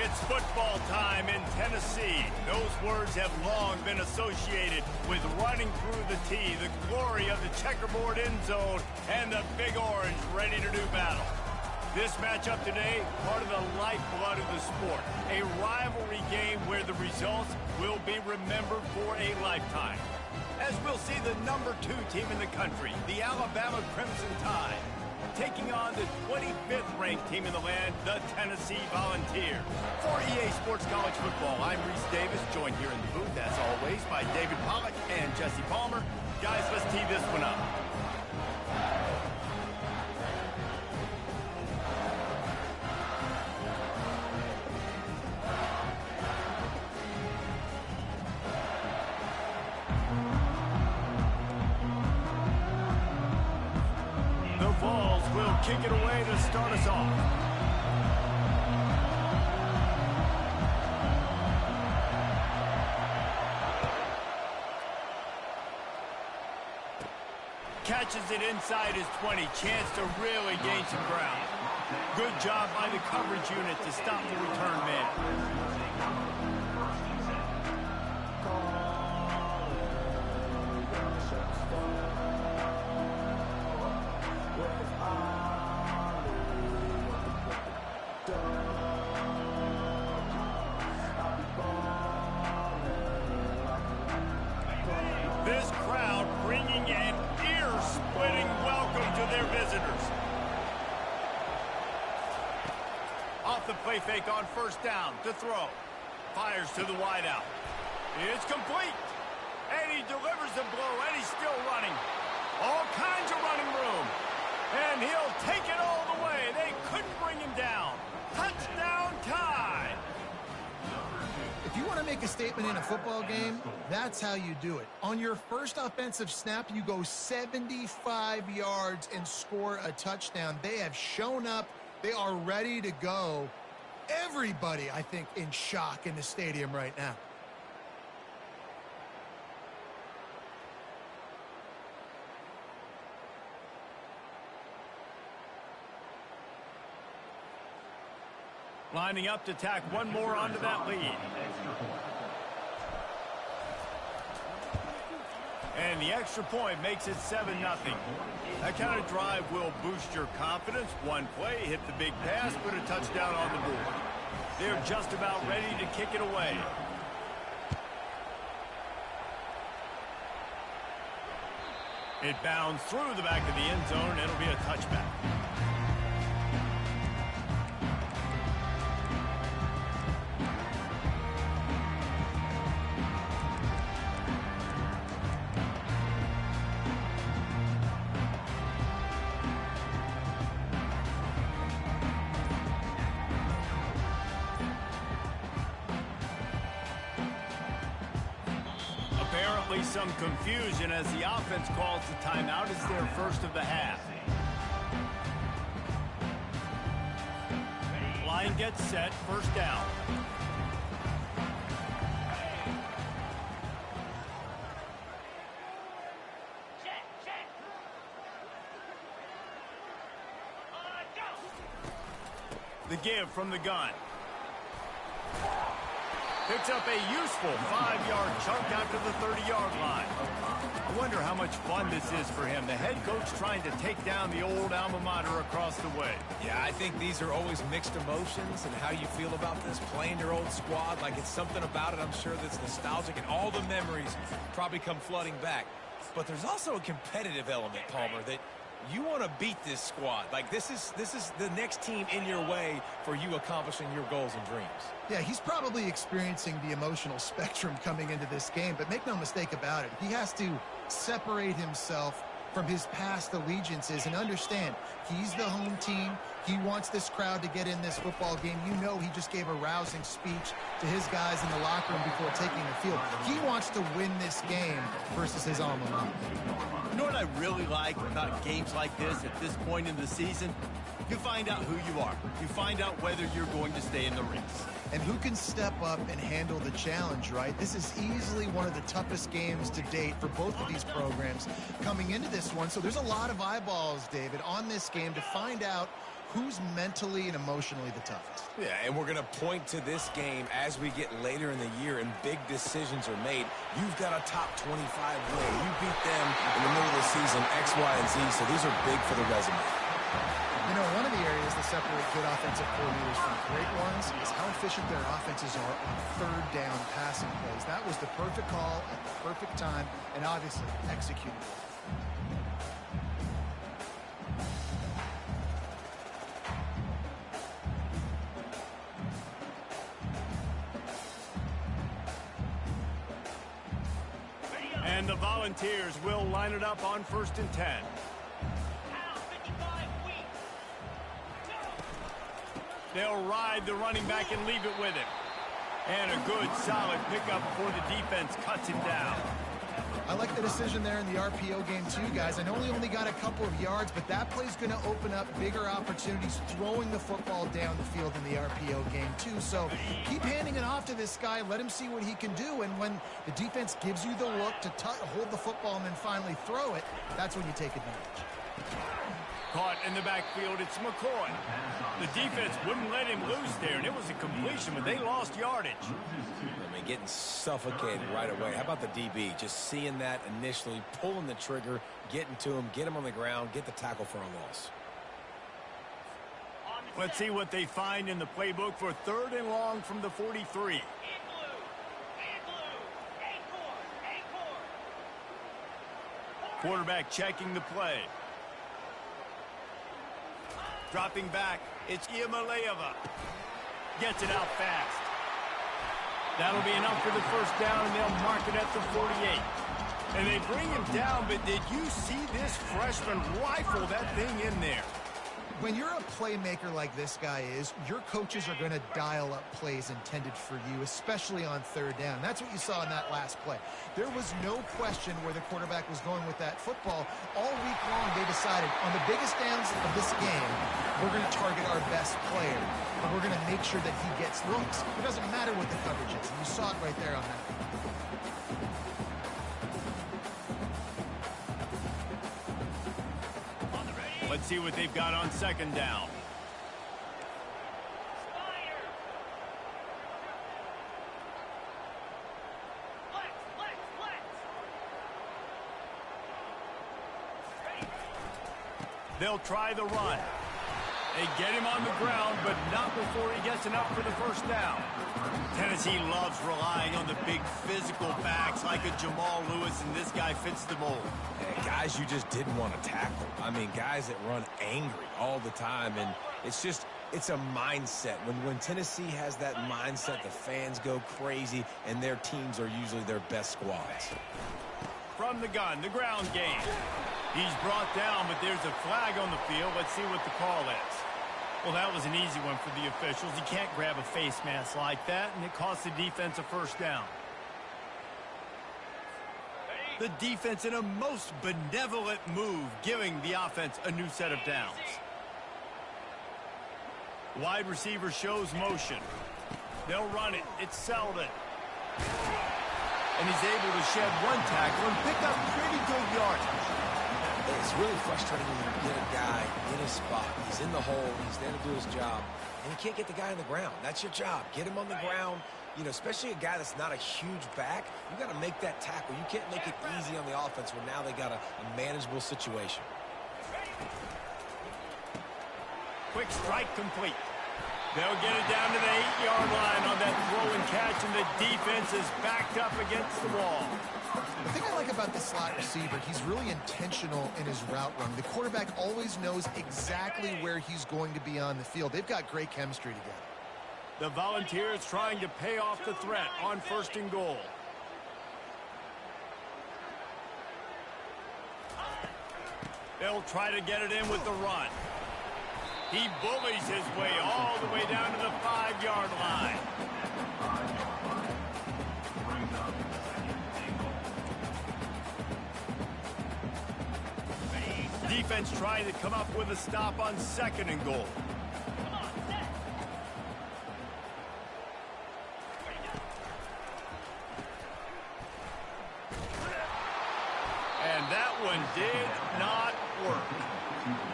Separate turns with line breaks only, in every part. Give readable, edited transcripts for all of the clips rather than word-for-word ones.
It's football time in Tennessee. Those words have long been associated with running through the tee, the glory of the checkerboard end zone, and the Big Orange ready to do battle. This matchup today, part of the lifeblood of the sport, a rivalry game where the results will be remembered for a lifetime. As we'll see the number 2 team in the country, the Alabama Crimson Tide, taking on the 25th ranked team in the land, the Tennessee Volunteers. For EA Sports College Football, I'm Reese Davis, joined here in the booth, as always, by David Pollack and Jesse Palmer. Guys, let's tee this one up. Kick it away to start us off. Catches it inside his 20. Chance to really gain some ground. Good job by the coverage unit to stop the return man. This crowd bringing an ear-splitting welcome to their visitors. Off the play fake on first down to throw. Fires to the wideout. It's complete. And he delivers the blow, and he's still running. All kinds of running room. And he'll take it all the way. They couldn't bring him down. Touchdown Tide.
If you want to make a statement in a football game, that's how you do it. On your first offensive snap, you go 75 yards and score a touchdown. They have shown up. They are ready to go. Everybody, I think, in shock in the stadium right now.
Lining up to tack one more onto that lead. And the extra point makes it 7-0. That kind of drive will boost your confidence. One play, hit the big pass, put a touchdown on the board. They're just about ready to kick it away. It bounds through the back of the end zone. It'll be a touchback. Some confusion as the offense calls the timeout. It's their first of the half. Line gets set, first down. The give from the gun. Picks up a useful 5-yard chunk after the 30-yard line. I wonder how much fun this is for him. The head coach trying to take down the old alma mater across the way.
Yeah, I think these are always mixed emotions and how you feel about this, playing your old squad. Like, it's something about it, I'm sure, that's nostalgic, and all the memories probably come flooding back. But there's also a competitive element, Palmer, that you want to beat this squad. Like, this is the next team in your way for you accomplishing your goals and dreams.
Yeah, he's probably experiencing the emotional spectrum coming into this game, but make no mistake about it. He has to separate himself from his past allegiances and understand he's the home team. He wants this crowd to get in this football game. You know, he just gave a rousing speech to his guys in the locker room before taking the field. He wants to win this game versus his alma mater.
You know what I really like about games like this at this point in the season? You find out who you are. You find out whether you're going to stay in the race.
And who can step up and handle the challenge, right? This is easily one of the toughest games to date for both of these programs coming into this one. So there's a lot of eyeballs, David, on this game to find out who's mentally and emotionally the toughest.
Yeah, and we're going to point to this game as we get later in the year and big decisions are made. You've got a top 25 win. You beat them in the middle of the season, X, Y, and Z, so these are big for the resume.
You know, one of the areas that separate good offensive coordinators from great ones is how efficient their offenses are on third down passing plays. That was the perfect call at the perfect time and obviously executed.
And the Volunteers will line it up on 1st and 10. They'll ride the running back and leave it with him. And a good, solid pickup before the defense cuts him down.
I like the decision there in the RPO game too, guys. I know he only got a couple of yards, but that play's going to open up bigger opportunities throwing the football down the field in the RPO game too. So keep handing it off to this guy. Let him see what he can do. And when the defense gives you the look to hold the football and then finally throw it, that's when you take advantage.
Caught in the backfield, it's McCoy. The defense wouldn't let him loose there, and it was a completion, but they lost yardage.
I mean, getting suffocated right away. How about the DB? Just seeing that initially, pulling the trigger, getting to him, get him on the ground, get the tackle for a loss.
Let's see what they find in the playbook for 3rd and long from the 43. Quarterback checking the play. Dropping back, it's Iamaleava. Gets it out fast. That'll be enough for the 1st down, and they'll mark it at the 48. And they bring him down, but did you see this freshman rifle that thing in there?
When you're a playmaker like this guy is, your coaches are going to dial up plays intended for you, especially on 3rd down. That's what you saw in that last play. There was no question where the quarterback was going with that football. All week long, they decided on the biggest downs of this game, we're going to target our best player, and we're going to make sure that he gets looks. It doesn't matter what the coverage is, and you saw it right there on that.
Let's see what they've got on 2nd down. They'll try the run. They get him on the ground, but not before he gets enough for the 1st down. Tennessee loves relying on the big physical backs like a Jamal Lewis, and this guy fits the mold.
Yeah, guys you just didn't want to tackle. I mean, guys that run angry all the time, and it's a mindset. When Tennessee has that mindset, the fans go crazy, and their teams are usually their best squads.
From the gun, the ground game. He's brought down, but there's a flag on the field. Let's see what the call is. Well, that was an easy one for the officials. You can't grab a face mask like that, and it cost the defense a 1st down. The defense in a most benevolent move, giving the offense a new set of downs. Wide receiver shows motion. They'll run it. It's Selden. And he's able to shed one tackle and pick up pretty good yardage.
It's really frustrating when you get a guy in his spot. He's in the hole. He's there to do his job. And you can't get the guy on the ground. That's your job. Get him on the ground. You know, especially a guy that's not a huge back. You got to make that tackle. You can't make it easy on the offense when now they got a manageable situation.
Quick strike complete. They'll get it down to the 8-yard line on that throw and catch, and the defense is backed up against the wall.
The thing I like about the slot receiver, he's really intentional in his route run. The quarterback always knows exactly where he's going to be on the field. They've got great chemistry together.
The Volunteers trying to pay off the threat on 1st and goal. They'll try to get it in with the run. He bullies his way all the way down to the 5-yard line. Defense trying to come up with a stop on 2nd and goal. And that one did not work.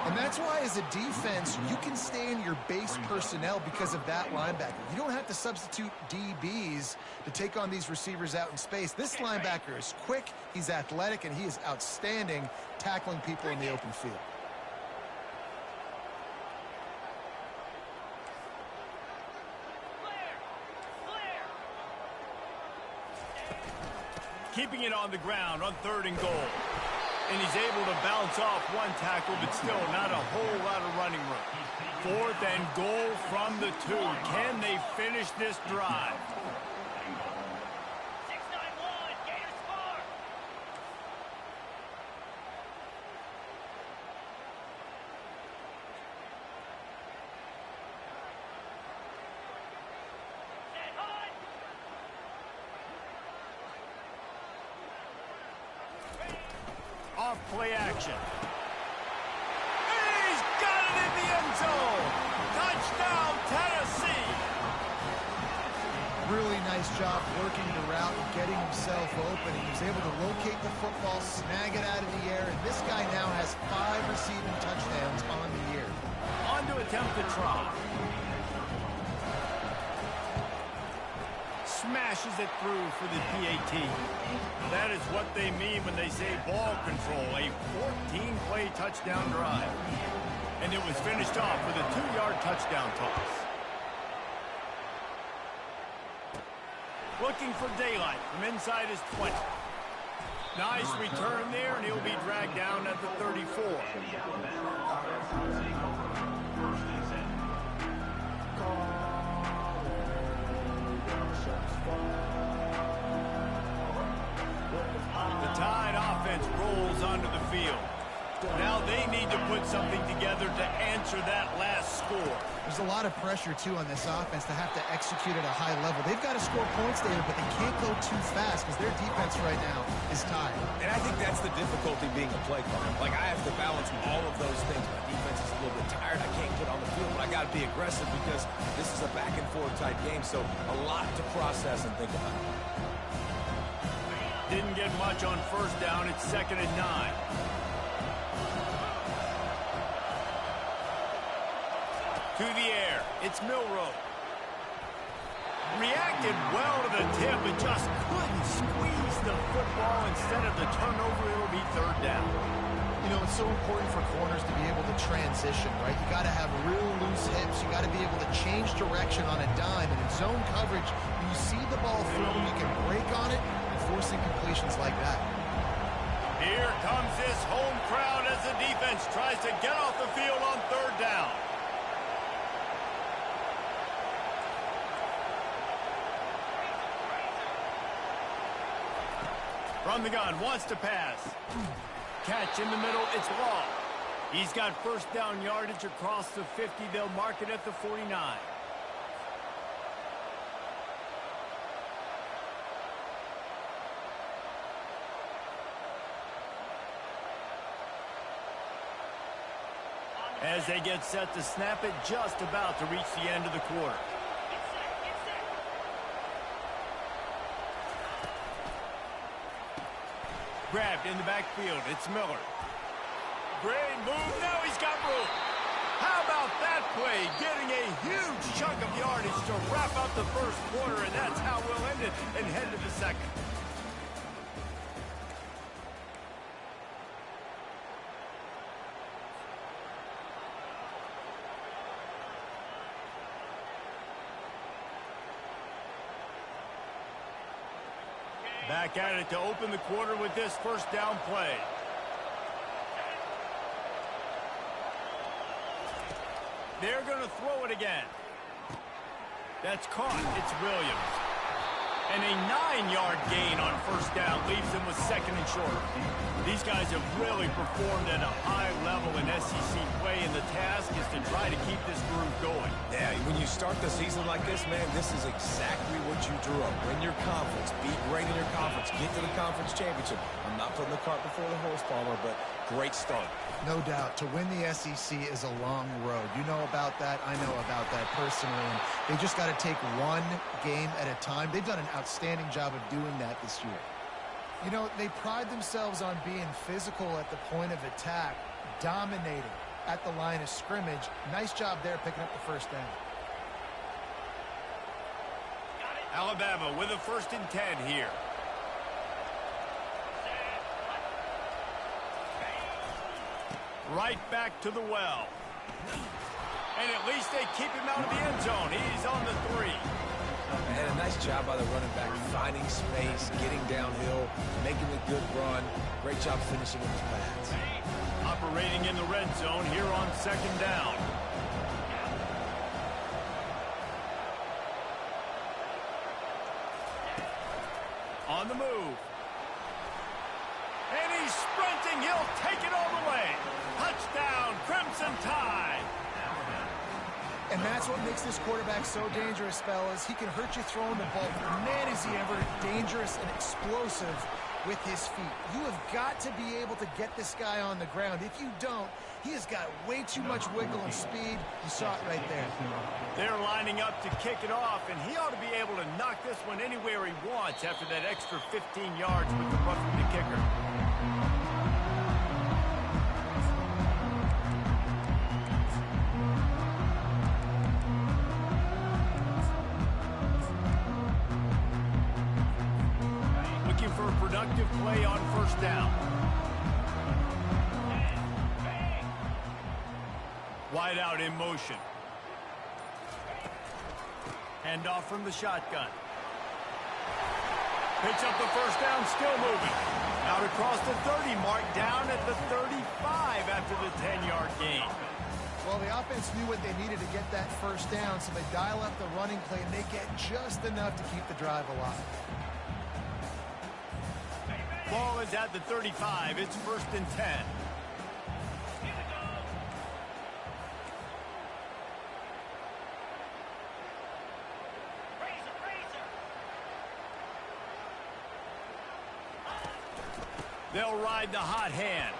And that's why, as a defense, you can stay in your base personnel because of that linebacker. You don't have to substitute DBs to take on these receivers out in space. This linebacker is quick, he's athletic, and he is outstanding tackling people in the open field.
Keeping it on the ground on 3rd and goal. And he's able to bounce off one tackle, but still not a whole lot of running room. 4th and goal from the 2. Can they finish this drive?
6-9-1, Gators score. Set high.
Off play action. He's got it in the end zone. Touchdown, Tennessee.
Really nice job working the route and getting himself open. He was able to locate the football, snag it out of the air, and this guy now has 5 receiving touchdowns on the year.
On to attempt the try. Smashes it through for the PAT. That is what they mean when they say ball control. A 14-play touchdown drive. And it was finished off with a 2-yard touchdown toss. Looking for daylight from inside his 20. Nice return there, and he'll be dragged down at the 34. The Tide offense rolls onto the field. Now they need to put something together to answer that last score.
There's a lot of pressure, too, on this offense to have to execute at a high level. They've got to score points there, but they can't go too fast because their defense right now is tied.
And I think that's the difficulty being a play caller. Like, I have to balance all of those things. My defense is a little bit tired. I can't get on the field, but I got to be aggressive because this is a back-and-forth type game, so a lot to process and think about.
Didn't get much on 1st down. It's 2nd and 9. To the air. It's Milroe. Reacted well to the tip, but just couldn't squeeze the football. Instead of the turnover, it'll be 3rd down.
You know, it's so important for corners to be able to transition, right? You got to have real loose hips. You got to be able to change direction on a dime. And in zone coverage, when you see the ball thrown, you can break on it and force incompletions like that.
Here comes this home crowd as the defense tries to get off the field on 3rd down. From the gun, wants to pass. Catch in the middle, it's Law. He's got 1st down yardage across the 50. They'll mark it at the 49. As they get set to snap it, just about to reach the end of the quarter. Grabbed in the backfield. It's Miller. Great move. Now he's got room. How about that play? Getting a huge chunk of yardage to wrap up the first quarter, and that's how we'll end it and head to the second. Back at it to open the quarter with this first down play. They're going to throw it again. That's caught. It's Williams. And a 9-yard gain on first down leaves them with second and short. These guys have really performed at a high level in SEC play, and the task is to try to keep this groove going.
Yeah, when you start the season like this, man, this is exactly what you drew up. Win your conference, be great in your conference, get to the conference championship. I'm not putting the cart before the horse, Palmer, but great start.
No doubt. To win the SEC is a long road. You know about that. I know about that personally. And they just got to take one game at a time. They've done an outstanding job of doing that this year. You know, they pride themselves on being physical at the point of attack, dominating at the line of scrimmage. Nice job there picking up the first down.
Alabama with a 1st and 10 here. Right back to the well. And at least they keep him out of the end zone. He's on the 3.
And a nice job by the running back, finding space, getting downhill, making a good run. Great job finishing with his pads.
Operating in the red zone here on 2nd down. On the move. And he's sprinting. He'll take it all the way. Touchdown, Crimson Tide.
And that's what makes this quarterback so dangerous, fellas. He can hurt you throwing the ball, but man, is he ever dangerous and explosive with his feet. You have got to be able to get this guy on the ground. If you don't, he has got way too much wiggle and speed. You saw it right there.
They're lining up to kick it off, and he ought to be able to knock this one anywhere he wants after that extra 15 yards with the roughing the kicker. For a productive play on 1st down. Wide out in motion. Handoff from the shotgun. Picks up the 1st down, still moving. Out across the 30 mark, down at the 35 after the 10-yard gain.
Well, the offense knew what they needed to get that 1st down, so they dial up the running play, and they get just enough to keep the drive alive.
Ball is at the 35. It's 1st and 10. They'll ride the hot hand.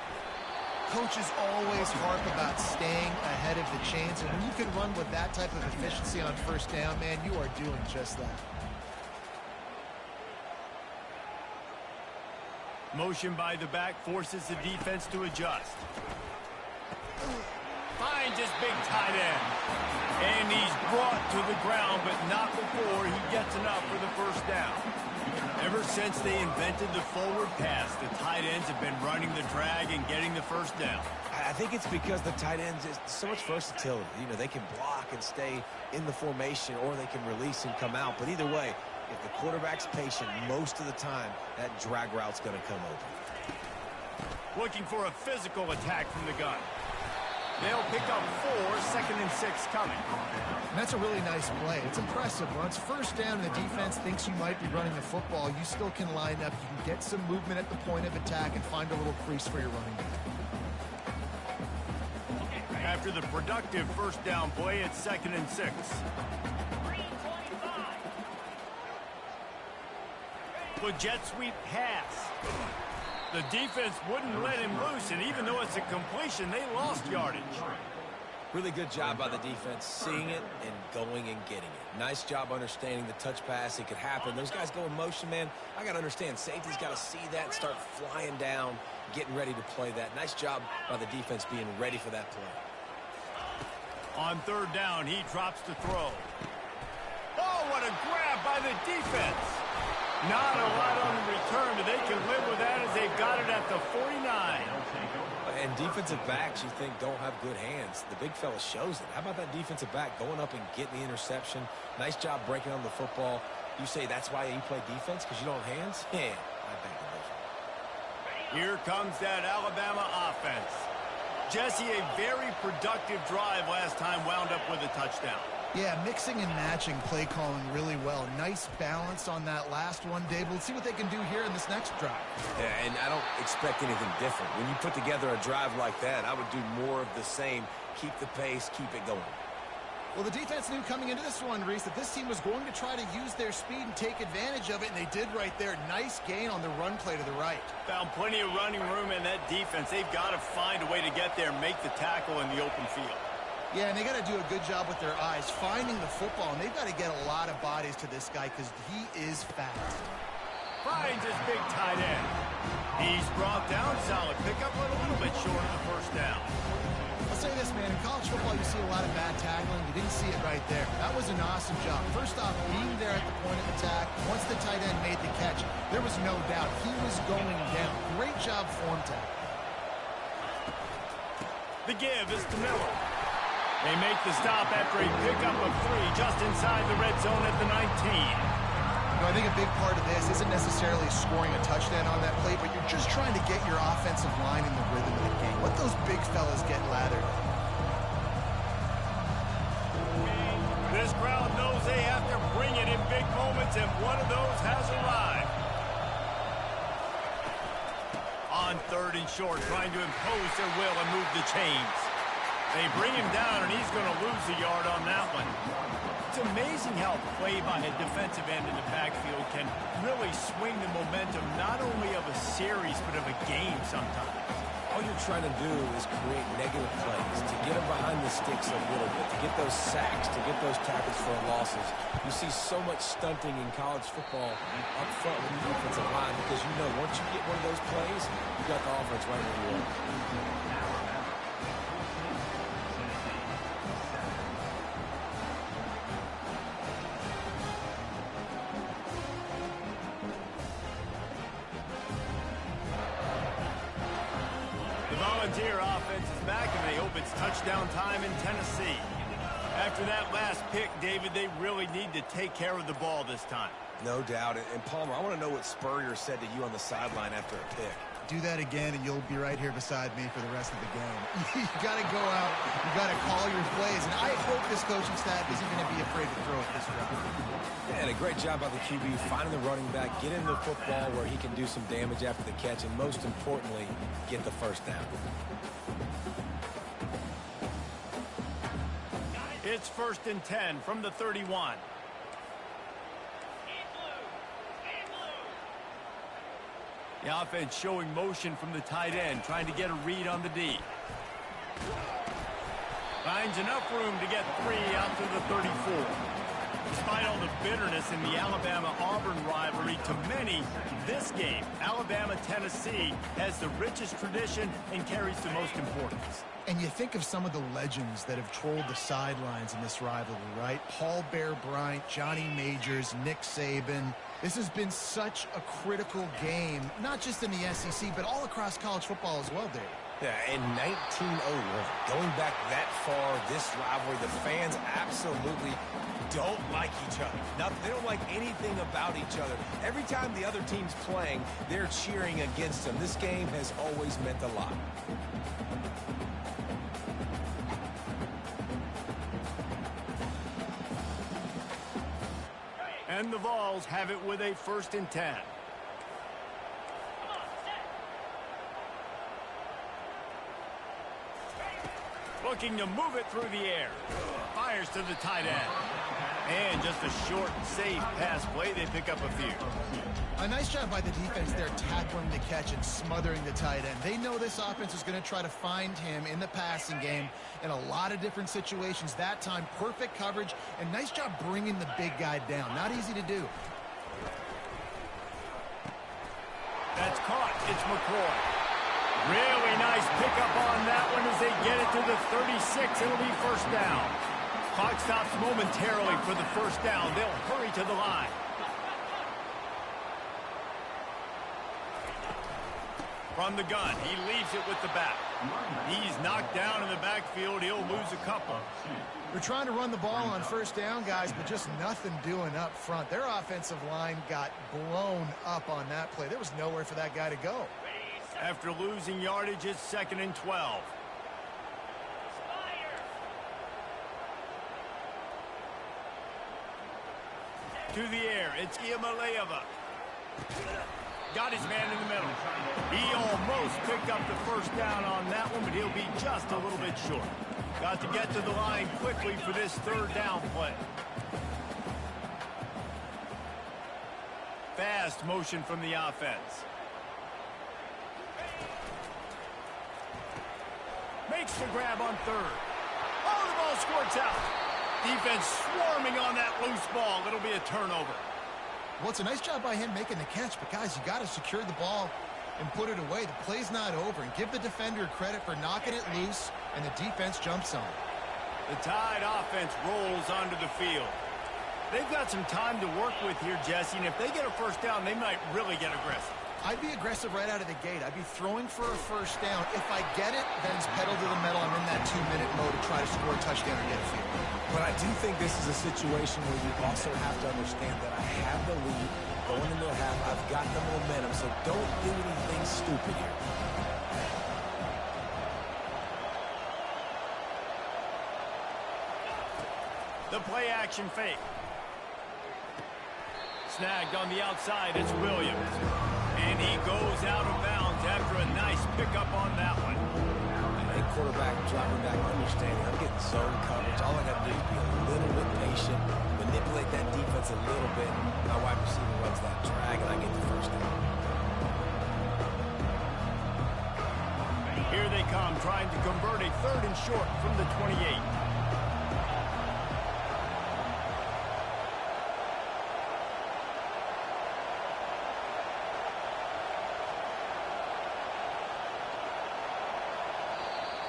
Coaches always harp about staying ahead of the chains, and when you can run with that type of efficiency on 1st down, man, you are doing just that.
Motion by the back forces the defense to adjust. Finds his big tight end. And he's brought to the ground, but not before he gets enough for the 1st down. Ever since they invented the forward pass, the tight ends have been running the drag and getting the 1st down.
I think it's because the tight ends is so much versatility. You know, they can block and stay in the formation, or they can release and come out. But either way, if the quarterback's patient, most of the time, that drag route's going to come open.
Looking for a physical attack from the gun. They'll pick up 4, 2nd and 6 coming.
And that's a really nice play. It's impressive. When it's 1st down and the defense thinks you might be running the football, you still can line up. You can get some movement at the point of attack and find a little crease for your running back.
After the productive 1st down play, it's 2nd and 6. The jet sweep pass. The defense wouldn't let him loose, and even though it's a completion, they lost yardage.
Really good job by the defense, seeing it and going and getting it. Nice job understanding the touch pass. It could happen. Those guys go in motion, man. I got to understand. Safety's got to see that and start flying down, getting ready to play that. Nice job by the defense being ready for that play.
On third down, he drops to throw. Oh, what a grab by the defense. Not a lot on the return, but they can live with that as they've got it at the 49.
And defensive backs, you think, don't have good hands. The big fella shows it. How about that defensive back going up and getting the interception? Nice job breaking on the football. You say that's why you play defense, because you don't have hands? Yeah, I beg to differ.
Here comes that Alabama offense. Jesse, a very productive drive last time, wound up with a touchdown.
Yeah, mixing and matching play calling really well. Nice balance on that last one, Dave. We'll see what they can do here in this next drive.
Yeah, and I don't expect anything different. When you put together a drive like that, I would do more of the same. Keep the pace, keep it going.
Well, the defense knew coming into this one, Reese, that this team was going to try to use their speed and take advantage of it, and they did right there. Nice gain on the run play to the right.
Found plenty of running room in that defense. They've got to find a way to get there and make the tackle in the open field.
Yeah, and they got to do a good job with their eyes, finding the football, and they've got to get a lot of bodies to this guy because he is fast.
Finds his big tight end. He's brought down, solid pickup, but a little bit short of the first down.
I'll say this, man, in college football you see a lot of bad tackling. You didn't see it right there. That was an awesome job. First off, being there at the point of attack, once the tight end made the catch, there was no doubt he was going down. Great job form tackle.
The give is to Miller. They make the stop after a pickup of 3 just inside the red zone at the 19.
You know, I think a big part of this isn't necessarily scoring a touchdown on that play, but you're just trying to get your offensive line in the rhythm of the game. Let those big fellas get lathered.
This crowd knows they have to bring it in big moments, and one of those has arrived. On third and short, trying to impose their will and move the chains. They bring him down, and he's going to lose a yard on that one. It's amazing how play by a defensive end in the backfield can really swing the momentum not only of a series but of a game sometimes.
All you're trying to do is create negative plays, to get them behind the sticks a little bit, to get those sacks, to get those tackles for losses. You see so much stunting in college football up front with the defensive line because you know once you get one of those plays, you got the offense right where you are.
Volunteer offense is back, and they hope it's touchdown time in Tennessee. After that last pick, David, they really need to take care of the ball this time.
No doubt. And Palmer, I want to know what Spurrier said to you on the sideline after a pick.
Do that again, and you'll be right here beside me for the rest of the game. You got to go out. You got to call your plays, and I hope this coaching staff isn't going to be afraid to throw it this round.
Yeah, and a great job by the QB finding the running back, getting the football where he can do some damage after the catch, and most importantly, get the first down.
It's 1st and 10 from the 31. The offense showing motion from the tight end, trying to get a read on the D. Finds enough room to get 3 out to the 34. Despite all the bitterness in the Alabama-Auburn rivalry, to many, this game, Alabama-Tennessee, has the richest tradition and carries the most importance.
And you think of some of the legends that have trolled the sidelines in this rivalry, right? Paul Bear Bryant, Johnny Majors, Nick Saban. This has been such a critical game, not just in the SEC, but all across college football as well, Dave.
Yeah, in 1901, going back that far, this rivalry, the fans absolutely don't like each other. They don't like anything about each other. Every time the other team's playing, they're cheering against them. This game has always meant a lot.
And the Vols have it with a 1st and 10. Looking to move it through the air. Fires to the tight end. And just a short, safe pass play. They pick up a few.
A nice job by the defense there, tackling the catch and smothering the tight end. They know this offense is going to try to find him in the passing game in a lot of different situations. That time, perfect coverage, and nice job bringing the big guy down. Not easy to do.
That's caught. It's McCoy. Really nice pickup on that one as they get it to the 36. It'll be first down. Clock stops momentarily for the first down. They'll hurry to the line. From the gun, he leaves it with the back. He's knocked down in the backfield. He'll lose a couple.
They're trying to run the ball on first down, guys, but just nothing doing up front. Their offensive line got blown up on that play. There was nowhere for that guy to go.
After losing yardage, it's 2nd and 12. To the air, it's Iamaleava. Got his man in the middle. He almost picked up the first down on that one, but he'll be just a little bit short. Got to get to the line quickly for this third down play. Fast motion from the offense. Makes the grab on third. Oh, the ball squirts out. Defense swarming on that loose ball. It'll be a turnover.
Well, it's a nice job by him making the catch, but guys, you got to secure the ball and put it away. The play's not over, and give the defender credit for knocking it loose, and the defense jumps on it.
The Tide offense rolls onto the field. They've got some time to work with here, Jesse, and if they get a first down, they might really get aggressive.
I'd be aggressive right out of the gate. I'd be throwing for a first down. If I get it, then it's pedal to the metal. I'm in that 2-minute mode to try to score a touchdown or get a field.
But I do think this is a situation where you also have to understand that I have the lead going into a half. I've got the momentum, so don't do anything stupid here.
The play action fake. Snagged on the outside, it's Williams. And he goes out of bounds after a nice pickup on that one.
Hey, quarterback, dropping back, understanding. I'm getting zone coverage. All I got to do is be a little bit patient, manipulate that defense a little bit. My wide receiver runs that drag, and I get the first down.
Here they come, trying to convert a 3rd and short from the 28.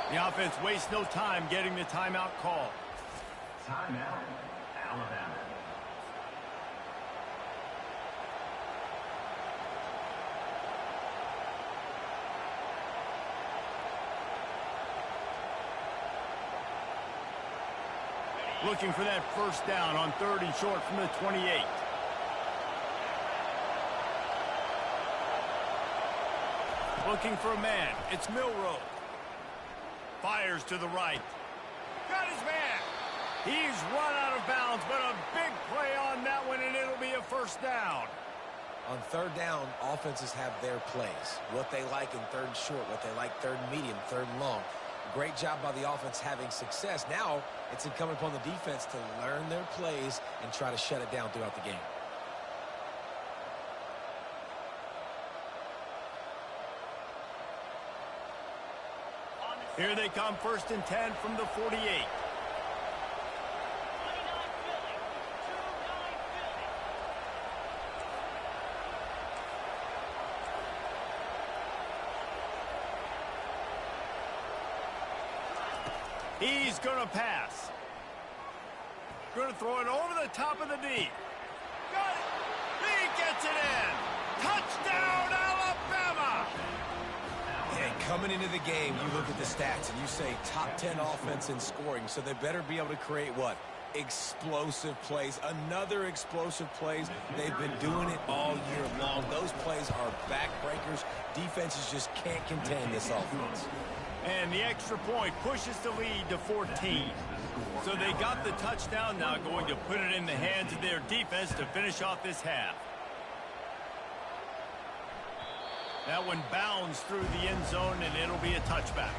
The offense wastes no time getting the timeout call.
Timeout, Alabama.
Looking for that first down on 3rd and short from the 28. Looking for a man. It's Milroe. Fires to the right. Got his man. He's run out of bounds, but a big play on that one, and it'll be a first down.
On 3rd down, offenses have their plays. What they like in 3rd and short, what they like 3rd and medium, 3rd and long. Great job by the offense having success. Now it's incumbent upon the defense to learn their plays and try to shut it down throughout the game.
Here they come, 1st and 10 from the 48. He's going to pass. Going to throw it over the top of the D. Got it. He gets it in. Touchdown, Alabama.
And coming into the game, you look at the stats and you say top 10 offense in scoring, so they better be able to create what? Explosive plays. Another explosive plays. They've been doing it all year long. Those plays are backbreakers. Defenses just can't contain this offense.
And the extra point pushes the lead to 14. So they got the touchdown, now going to put it in the hands of their defense to finish off this half. That one bounds through the end zone, and it'll be a touchback.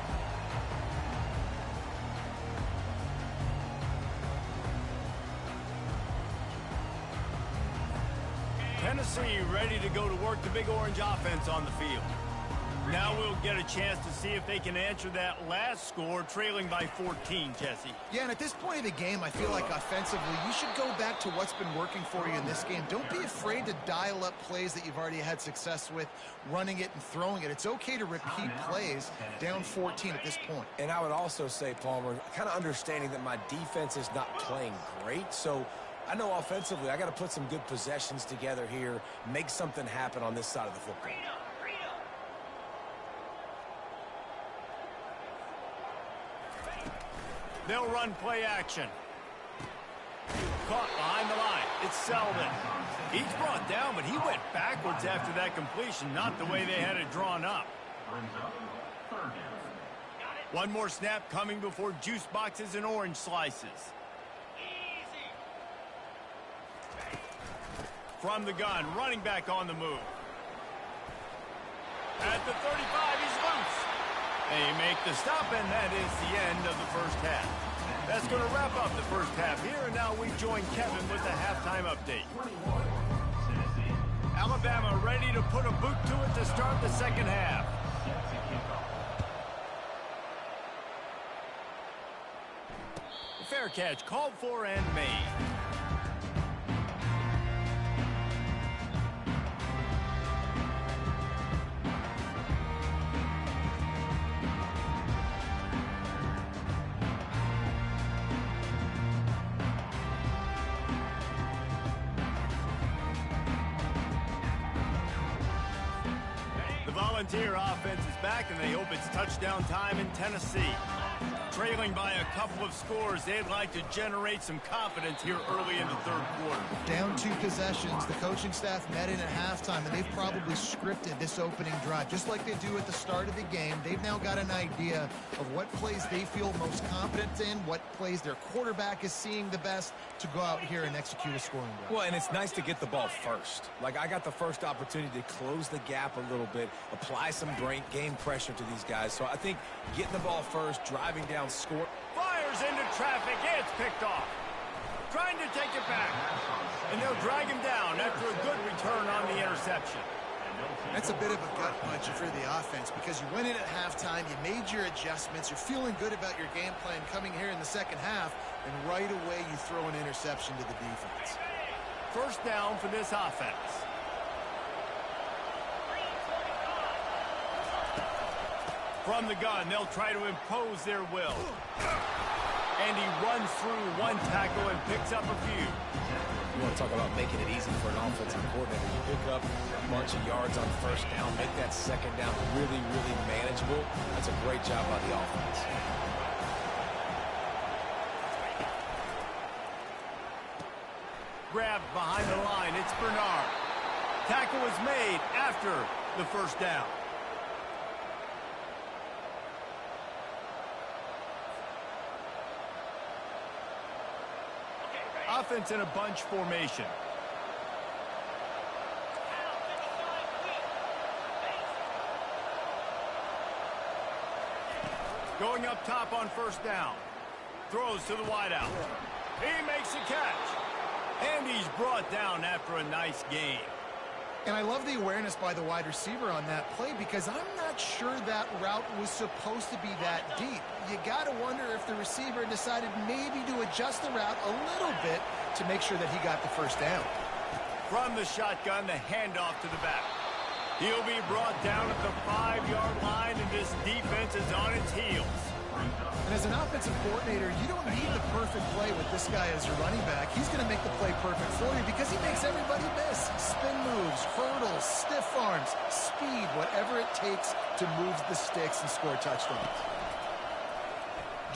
Tennessee ready to go to work the Big Orange offense on the field. Now we'll get a chance to see if they can answer that last score, trailing by 14, Jesse.
Yeah, and at this point of the game, I feel like offensively, you should go back to what's been working for you in this game. Don't be afraid to dial up plays that you've already had success with, running it and throwing it. It's okay to repeat plays down 14 at this point.
And I would also say, Palmer, kind of understanding that my defense is not playing great, so I know offensively I got to put some good possessions together here, make something happen on this side of the football.
They'll run play action. Caught behind the line. It's Selden. He's brought down, but he went backwards after that completion, not the way they had it drawn up. One more snap coming before juice boxes and orange slices. From the gun, running back on the move. At the 35, he's loose. They make the stop, and that is the end of the first half. That's going to wrap up the first half here, and now we join Kevin with the halftime update. Alabama ready to put a boot to it to start the second half. Fair catch called for and made. Volunteer offense is back, and they hope it's touchdown time in Tennessee. Trailing by a couple of scores, they'd like to generate some confidence here early in the third quarter.
Down 2 possessions, the coaching staff met in at halftime, and they've probably scripted this opening drive. Just like they do at the start of the game, they've now got an idea of what plays they feel most confident in, what plays their quarterback is seeing the best to go out here and execute a scoring drive.
Well, and it's nice to get the ball first. Like, I got the first opportunity to close the gap a little bit, apply some game pressure to these guys. So I think getting the ball first, driving down, score.
Fires into traffic. It's picked off. Trying to take it back. And they'll drag him down after a good return on the interception.
That's a bit of a gut punch for the offense because you went in at halftime, you made your adjustments, you're feeling good about your game plan coming here in the second half, and right away you throw an interception to the defense.
First down for this offense. From the gun, they'll try to impose their will. And he runs through one tackle and picks up a few.
You want to talk about making it easy for an offensive coordinator. You pick up a bunch of yards on first down, make that second down really, really manageable. That's a great job by the offense.
Grabbed behind the line, it's Bernard. Tackle is made after the first down. Offense in a bunch formation. Going up top on first down. Throws to the wideout. He makes a catch. And he's brought down after a nice gain.
And I love the awareness by the wide receiver on that play because I'm not sure that route was supposed to be that deep. You got to wonder if the receiver decided maybe to adjust the route a little bit to make sure that he got the first down.
From the shotgun, the handoff to the back. He'll be brought down at the 5-yard line, and this defense is on its heels.
And as an offensive coordinator, you don't need the perfect play with this guy as your running back. He's going to make the play perfect for you because he makes everybody miss. Spin moves, hurdles, stiff arms, speed, whatever it takes to move the sticks and score touchdowns.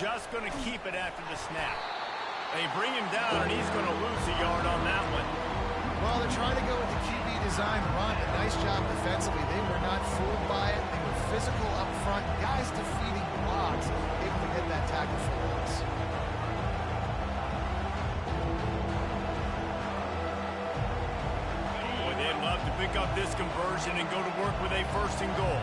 Just going to keep it after the snap. They bring him down, and he's going to lose a yard on that one.
Well, they're trying to go with the QB design run. A nice job defensively. They were not fooled by it. They were physical up front. Guys defeating blocks, able to get that tackle for loss.
Boy, they'd love to pick up this conversion and go to work with a first and goal.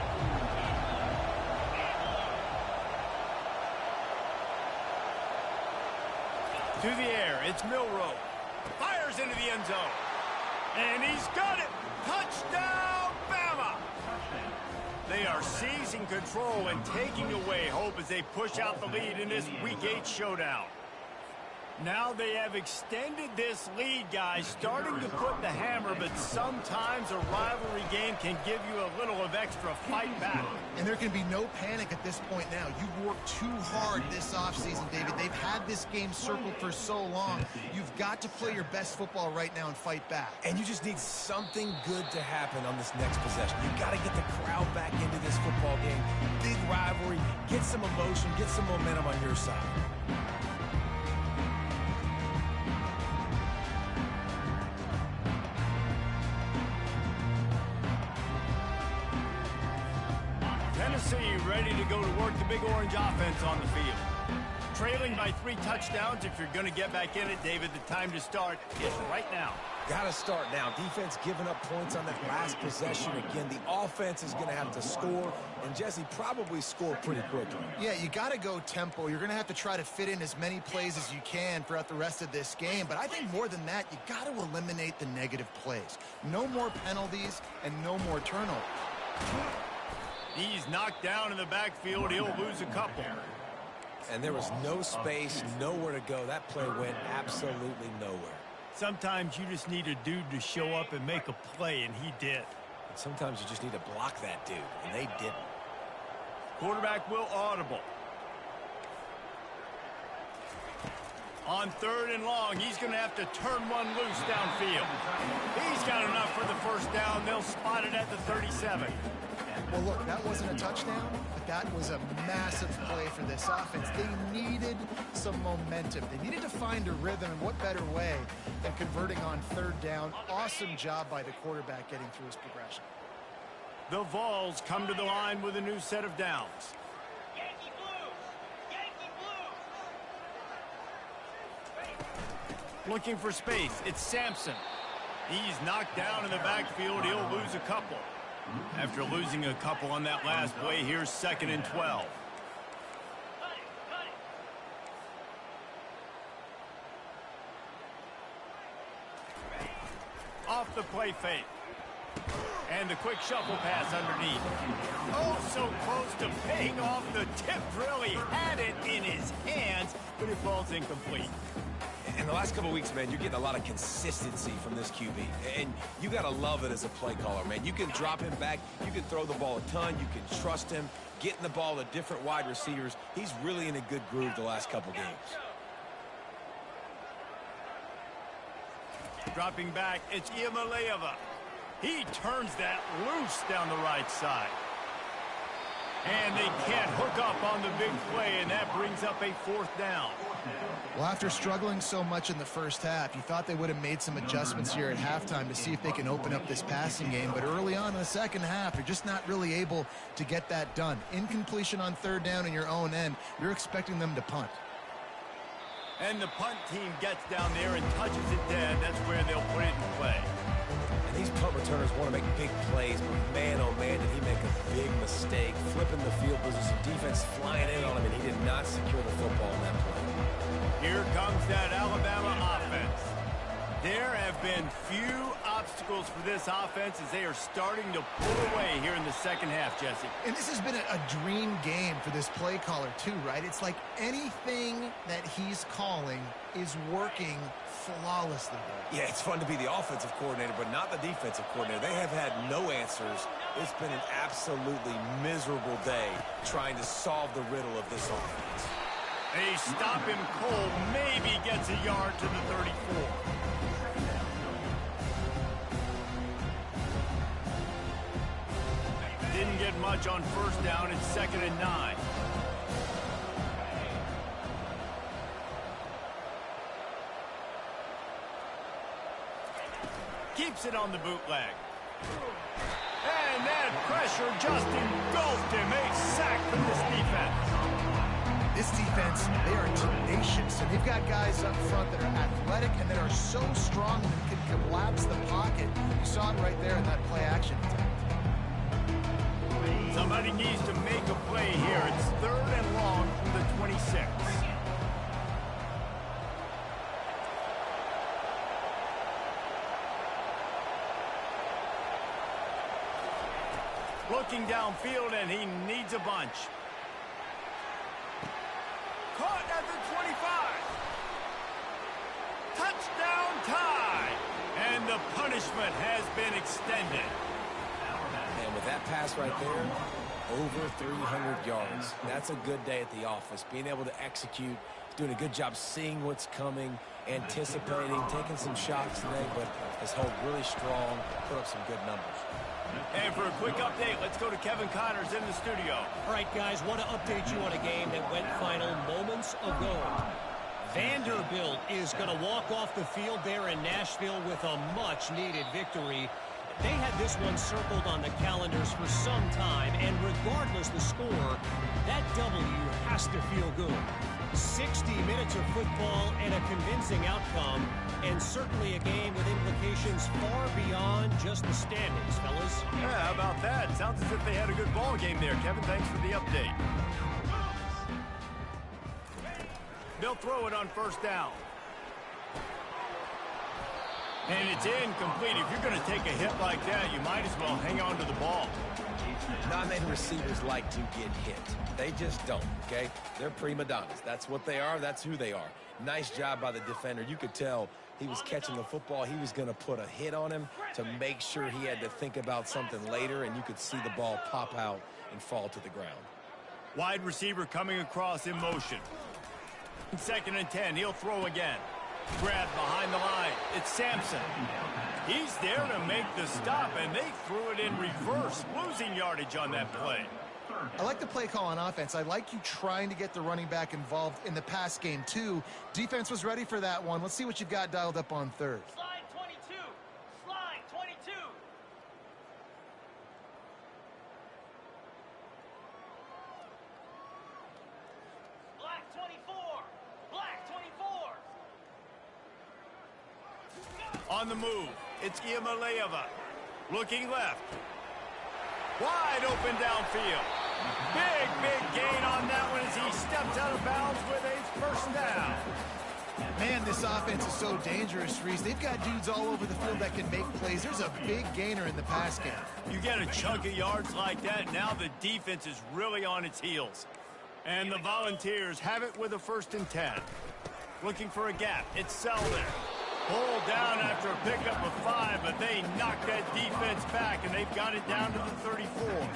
To the air, it's Milroe. Fires into the end zone. And he's got it. They are seizing control and taking away hope as they push out the lead in this Week 8 showdown. Now they have extended this lead, guys, starting to put the hammer, but sometimes a rivalry game can give you a little of extra fight back.
And there can be no panic at this point now. You've worked too hard this offseason, David. They've had this game circled for so long. You've got to play your best football right now and fight back.
And you just need something good to happen on this next possession. You've got to get the crowd back into this football game. Big rivalry. Get some emotion. Get some momentum on your side.
Tennessee ready to go to work the Big Orange offense on the field. Trailing by 3 touchdowns. If you're going to get back in it, David, the time to start is right now.
Got to start now. Defense giving up points on that last possession. Again, the offense is going to have to score, and Jesse probably score pretty quickly.
Yeah, you got to go tempo. You're going to have to try to fit in as many plays as you can throughout the rest of this game. But I think more than that, you got to eliminate the negative plays. No more penalties and no more turnovers.
He's knocked down in the backfield. He'll lose a couple.
And there was no space, nowhere to go. That play went absolutely nowhere.
Sometimes you just need a dude to show up and make a play, and he did.
And sometimes you just need to block that dude, and they didn't.
Quarterback will audible. On 3rd and long, he's going to have to turn one loose downfield. He's got enough for the first down. They'll spot it at the 37.
Well, look, that wasn't a touchdown, but that was a massive play for this offense. They needed some momentum. They needed to find a rhythm, and what better way than converting on 3rd down. Awesome job by the quarterback getting through his progression.
The Vols come to the line with a new set of downs.
Yankee blue! Yankee blue!
Looking for space. It's Sampson. He's knocked down in the backfield. He'll lose a couple. After losing a couple on that last play, here's 2nd and 12. Off the play fake. And the quick shuffle pass underneath. Oh, so close to paying off the tip drill. He had it in his hands, but it falls incomplete.
In the last couple of weeks, man, you're getting a lot of consistency from this QB. And you got to love it as a play caller, man. You can drop him back. You can throw the ball a ton. You can trust him. Getting the ball to different wide receivers. He's really in a good groove the last couple games.
Dropping back, it's Iamaleava. He turns that loose down the right side. And they can't hook up on the big play, and that brings up a 4th down.
Well, after struggling so much in the first half, you thought they would have made some adjustments here at halftime to see if they can open up this passing game. But early on in the second half, you're just not really able to get that done. Incompletion on 3rd down in your own end, you're expecting them to punt.
And the punt team gets down there and touches it dead. That's where they'll put it in play.
And these punt returners want to make big plays, but man, oh man, did he make a big mistake. Flipping the field position, defense flying in on him, and he did not secure the football in that play.
Here comes that Alabama offense. There have been few obstacles for this offense as they are starting to pull away here in the second half, Jesse.
And this has been a dream game for this play caller too, right? It's like anything that he's calling is working flawlessly.
Yeah, it's fun to be the offensive coordinator, but not the defensive coordinator. They have had no answers. It's been an absolutely miserable day trying to solve the riddle of this offense.
They stop him cold, maybe gets a yard to the 34. Didn't get much on 1st down. It's 2nd and 9. Keeps it on the bootleg. And that pressure just engulfed him. A sack from this defense.
This defense, they are tenacious, and they've got guys up front that are athletic and that are so strong that can collapse the pocket. You saw it right there in that play action attempt.
Somebody needs to make a play here. It's 3rd and long from the 26. Looking downfield, and he needs a bunch. Caught at the 25. Touchdown tie. And the punishment has been extended.
And with that pass right there, over 300 yards. That's a good day at the office. Being able to execute, doing a good job seeing what's coming, anticipating, taking some shots today, but has held really strong, put up some good numbers.
And for a quick update, let's go to Kevin Connors in the studio.
All right, guys, want to update you on a game that went final moments ago. Vanderbilt is going to walk off the field there in Nashville with a much-needed victory. They had this one circled on the calendars for some time, and regardless the score, that W has to feel good. 60 minutes of football and a convincing outcome, and certainly a game with implications far beyond just the standings, fellas.
Yeah, how about that? Sounds as if they had a good ball game there. Kevin, thanks for the update. They'll throw it on first down. And it's incomplete. If you're going to take a hit like that, you might as well hang on to the ball.
Not many receivers like to get hit. They just don't, okay? They're prima donnas. That's what they are. That's who they are. Nice job by the defender. You could tell he was catching the football. He was going to put a hit on him to make sure he had to think about something later, and you could see the ball pop out and fall to the ground.
Wide receiver coming across in motion. 2nd and 10. He'll throw again. Grabbed behind the line. It's Sampson. He's there to make the stop, and they threw it in reverse, losing yardage on that play.
I like the play call on offense. I like you trying to get the running back involved in the pass game, too. Defense was ready for that one. Let's see what you've got dialed up on third.
Slide 22. Slide 22. Black 24. Black 24.
On the move, it's Iamaleava. Looking left. Wide open downfield. Big gain on that one as he steps out of bounds with a first down.
Man, this offense is so dangerous, Reese. They've got dudes all over the field that can make plays. There's a big gainer in the pass game.
You get a chunk of yards like that, now the defense is really on its heels. And the Volunteers have it with a 1st and 10. Looking for a gap. It's Selden. Pulled down after a pickup of 5, but they knocked that defense back, and they've got it down to the 34.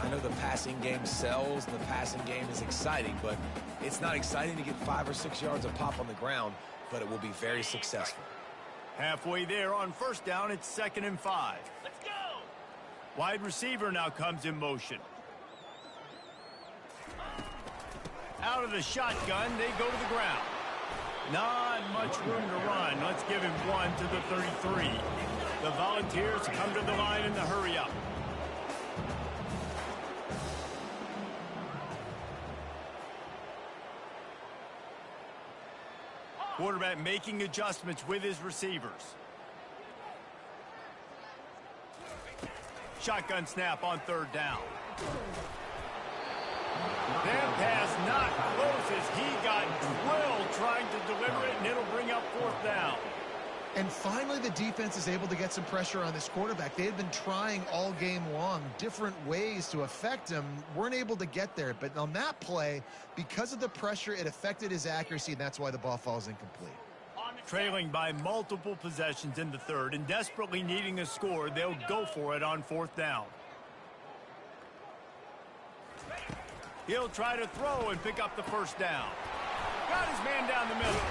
I know the passing game sells, and the passing game is exciting, but it's not exciting to get 5 or 6 yards of pop on the ground, but it will be very successful.
Halfway there on first down, it's 2nd and 5.
Let's go.
Wide receiver now comes in motion. Out of the shotgun, they go to the ground. Not much room to run. Let's give him 1 to the 33. The Volunteers come to the line in the hurry-up. Quarterback making adjustments with his receivers. Shotgun snap on 3rd down. That pass not close as he got drilled trying to deliver it, and it'll bring up 4th down.
And finally, the defense is able to get some pressure on this quarterback. They had been trying all game long different ways to affect him, weren't able to get there. But on that play, because of the pressure, it affected his accuracy, and that's why the ball falls incomplete.
Trailing by multiple possessions in the 3rd and desperately needing a score, they'll go for it on 4th down. He'll try to throw and pick up the 1st down. Got his man down the middle.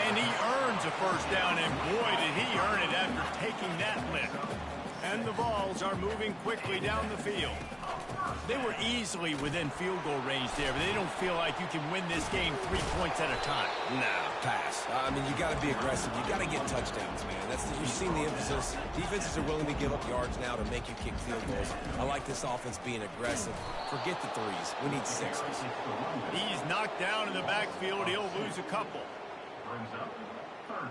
And he earns a 1st down, and boy, did he earn it after taking that lick. And the Vols are moving quickly down the field. They were easily within field goal range there, but they don't feel like you can win this game 3 points at a time.
Nah, pass. I mean, you got to be aggressive. You got to get touchdowns, man. You've seen the emphasis. Defenses are willing to give up yards now to make you kick field goals. I like this offense being aggressive. Forget the 3s. We need 6s.
He's knocked down in the backfield. He'll lose a couple.
Brings up 3rd down.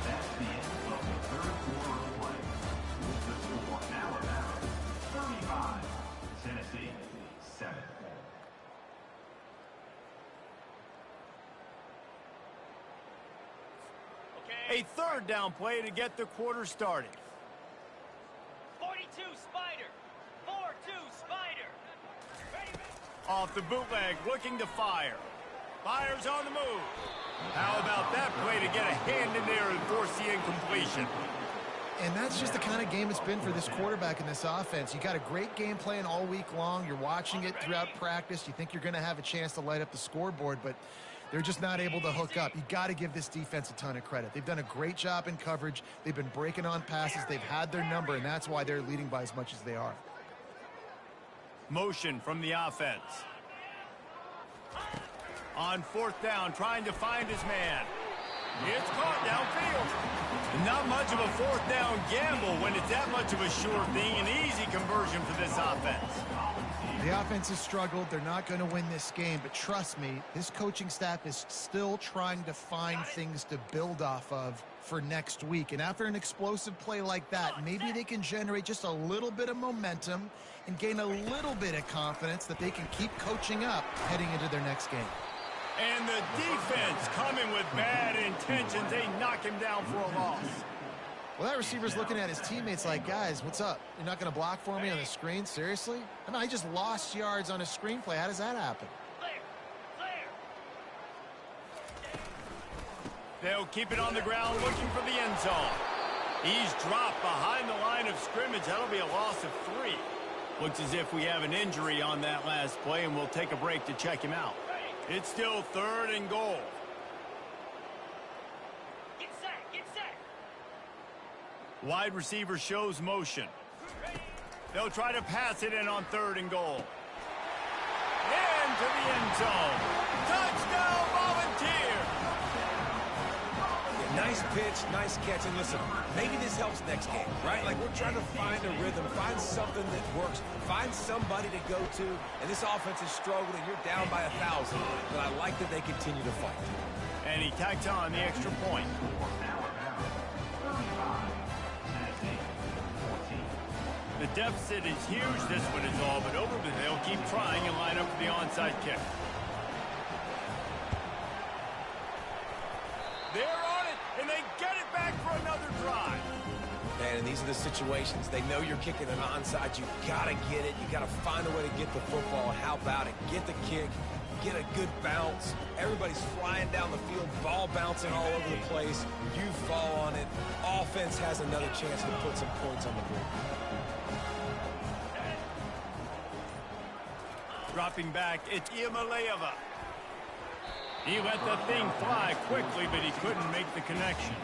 That's the end of the 3rd quarter of play. The score, Alabama 35, Tennessee 7.
A third down play to get the quarter started.
42 Spider. 4-2 Spider.
Off the bootleg, looking to fire. Fires on the move. How about that play to get a hand in there and force the incompletion?
And that's just the kind of game it's been for this quarterback in this offense. You got a great game plan all week long. You're watching it throughout practice. You think you're going to have a chance to light up the scoreboard, but they're just not able to hook up. You got to give this defense a ton of credit. They've done a great job in coverage. They've been breaking on passes. They've had their number, and that's why they're leading by as much as they are.
Motion from the offense. On fourth down, trying to find his man. It's caught downfield. Not much of a fourth down gamble when it's that much of a sure thing. An easy conversion for this offense.
The offense has struggled. They're not going to win this game, but trust me, this coaching staff is still trying to find things to build off of for next week. And after an explosive play like that, maybe they can generate just a little bit of momentum and gain a little bit of confidence that they can keep coaching up heading into their next game.
And the defense coming with bad intentions. They knock him down for a loss.
Well, that receiver's looking at his teammates like, guys, what's up? You're not going to block for me on the screen? Seriously? I mean, I just lost yards on a screen play. How does that happen?
They'll keep it on the ground looking for the end zone. He's dropped behind the line of scrimmage. That'll be a loss of 3. Looks as if we have an injury on that last play, and we'll take a break to check him out. It's still 3rd and goal.
Get set, get set.
Wide receiver shows motion. They'll try to pass it in on 3rd and goal. Into the end zone. Touchdown, Volunteer!
Nice pitch, nice catch, and listen, maybe this helps next game, right? Like, we're trying to find a rhythm, find something that works, find somebody to go to, and this offense is struggling. You're down by 1,000, but I like that they continue to fight.
And he tacks on the extra point. The deficit is huge, this one is all but over, but they'll keep trying and line up for the onside kick. They're on it, and they get it back for another drive.
Man, and these are the situations. They know you're kicking an onside. You got to get it. You got to find a way to get the football. How about it? Get the kick. Get a good bounce. Everybody's flying down the field, ball bouncing all over the place. You fall on it. Offense has another chance to put some points on the board.
Dropping back, it's Iamaleava. He let the thing fly quickly, but he couldn't make the connection.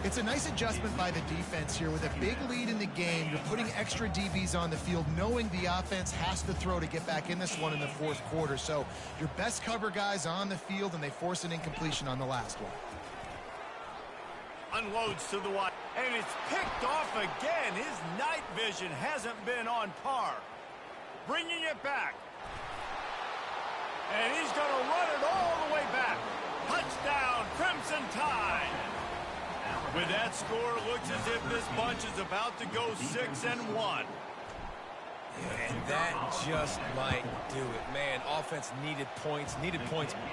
It's a nice adjustment by the defense here. With a big lead in the game, you're putting extra DBs on the field, knowing the offense has to throw to get back in this one in the 4th quarter. So your best cover guys on the field, and they force an incompletion on the last one.
Unloads to the wide, and it's picked off again. His night vision hasn't been on par. Bringing it back. And he's going to run it all the way back. Touchdown, Crimson Tide. With that score, it looks as if this bunch is about to go 6-1.
And that just might do it. Man, offense needed points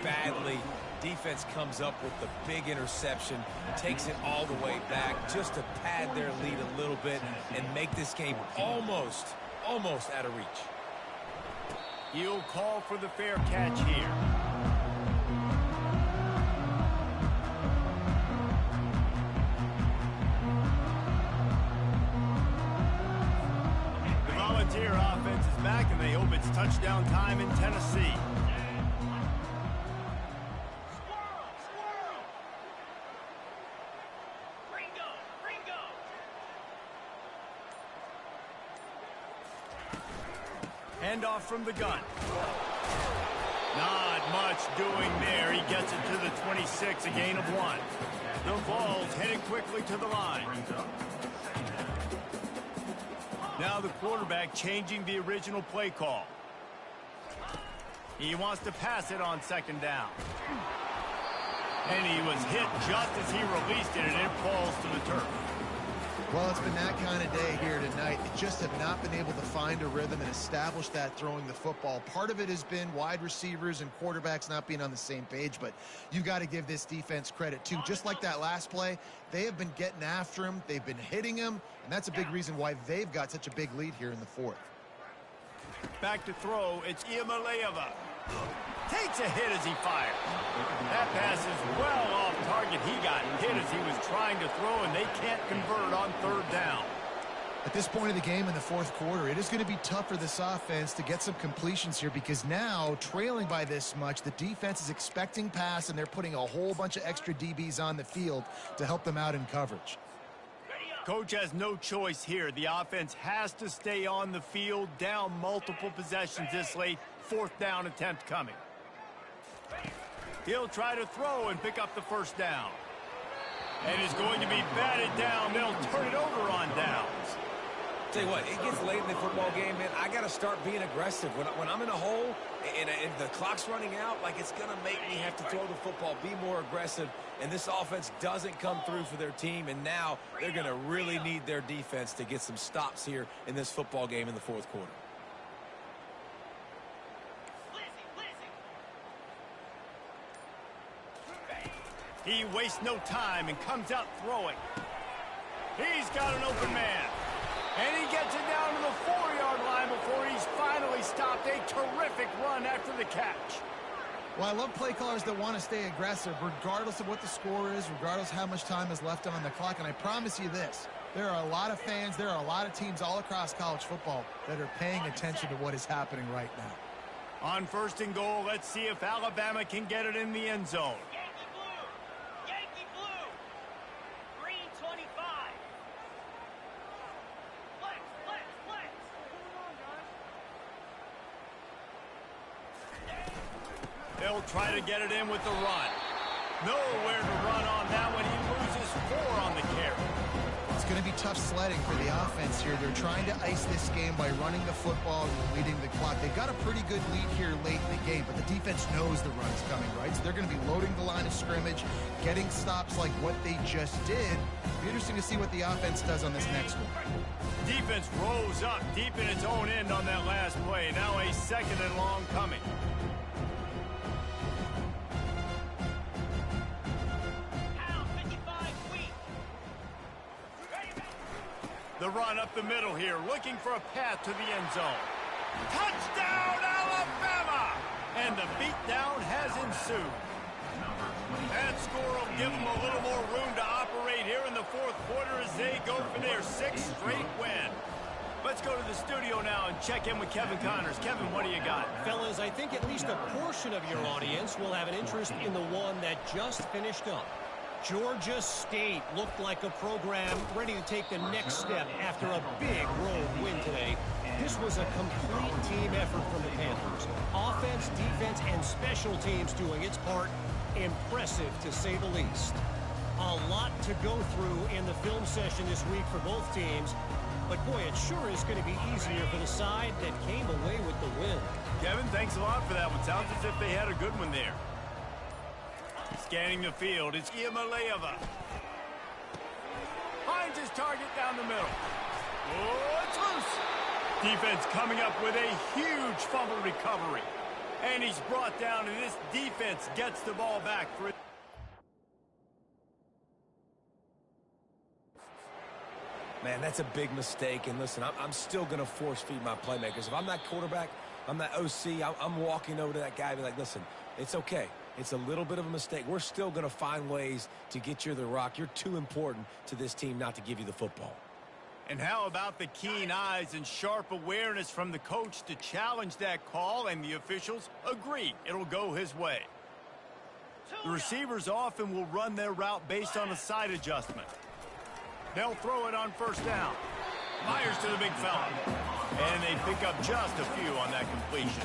badly. Defense comes up with the big interception, takes it all the way back just to pad their lead a little bit and make this game almost out of reach.
He'll call for the fair catch here. The Volunteer offense is back, and they hope it's touchdown time in Tennessee.
Squirrel! Ringo!
Handoff from the gun. Not much doing there. He gets it to the 26, a gain of 1. The Vols headed quickly to the line. Now the quarterback changing the original play call. He wants to pass it on 2nd down. And he was hit just as he released it, and it falls to the turf.
Well, it's been that kind of day here tonight. They just have not been able to find a rhythm and establish that throwing the football. Part of it has been wide receivers and quarterbacks not being on the same page, but you got to give this defense credit too. Just like that last play, they have been getting after him. They've been hitting him, and that's a big reason why they've got such a big lead here in the fourth.
Back to throw, it's Iamaleava. Takes a hit as he fires. That pass is well off target. He got hit as he was trying to throw, and they can't convert on third down.
At this point of the game in the fourth quarter, it is going to be tough for this offense to get some completions here because now, trailing by this much, the defense is expecting pass, and they're putting a whole bunch of extra DBs on the field to help them out in coverage.
Coach has no choice here. The offense has to stay on the field, down multiple possessions this late. Fourth down attempt coming. He'll try to throw and pick up the first down. And is going to be batted down. They'll turn it over on downs.
Tell you what, it gets late in the football game, man. I got to start being aggressive. When I'm in a hole and the clock's running out, like, it's going to make me have to throw the football, be more aggressive. And this offense doesn't come through for their team, and now they're going to really need their defense to get some stops here in this football game in the fourth quarter.
He wastes no time and comes out throwing. He's got an open man. And he gets it down to the 4-yard line before he's finally stopped. A terrific run after the catch.
Well, I love play callers that want to stay aggressive regardless of what the score is, regardless how much time is left on the clock. And I promise you this, there are a lot of fans, there are a lot of teams all across college football that are paying attention to what is happening right now.
On first and goal, let's see if Alabama can get it in the end zone.
Yankee blue. Green 25. Flex.
They'll try to get it in with the run. Nowhere to run on that one. He loses 4 on the carry.
It's going to be tough sledding for the offense here. They're trying to ice this game by running the football and leading the clock. They've got a pretty good lead here late in the game, but the defense knows the run's coming, right? So they're going to be loading the line of scrimmage, getting stops like what they just did. It'll be interesting to see what the offense does on this next one.
Defense rose up deep in its own end on that last play. Now a second and long coming. The run up the middle here, looking for a path to the end zone. Touchdown, Alabama! And the beatdown has ensued. That score will give them a little more room to operate here in the fourth quarter as they go for their 6th straight win. Let's go to the studio now and check in with Kevin Connors. Kevin, what do you got?
Fellas, I think at least a portion of your audience will have an interest in the one that just finished up. Georgia State looked like a program ready to take the next step after a big road win today. This was a complete team effort from the Panthers. Offense, defense, and special teams doing its part. Impressive, to say the least. A lot to go through in the film session this week for both teams. But, boy, it sure is going to be easier for the side that came away with the win.
Kevin, thanks a lot for that one. Sounds as if they had a good one there. Scanning the field, it's Iamaleava. Finds his target down the middle. Oh, it's loose. Defense coming up with a huge fumble recovery. And he's brought down, and this defense gets the ball back for it.
Man, that's a big mistake. And listen, I'm still going to force feed my playmakers. If I'm that quarterback, I'm that OC, I'm walking over to that guy and be like, listen, it's okay. It's a little bit of a mistake. We're still going to find ways to get you the rock. You're too important to this team not to give you the football.
And how about the keen eyes and sharp awareness from the coach to challenge that call, and the officials agree it'll go his way. The receivers often will run their route based on a side adjustment. They'll throw it on first down. Myers to the big fella. And they pick up just a few on that completion.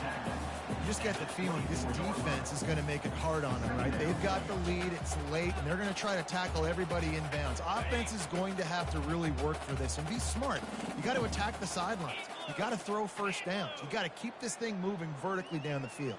You just get the feeling this defense is going to make it hard on them, right? They've got the lead, it's late, and they're going to try to tackle everybody inbounds. Offense is going to have to really work for this and be smart. You got to attack the sidelines. You got to throw first downs. You got to keep this thing moving vertically down the field.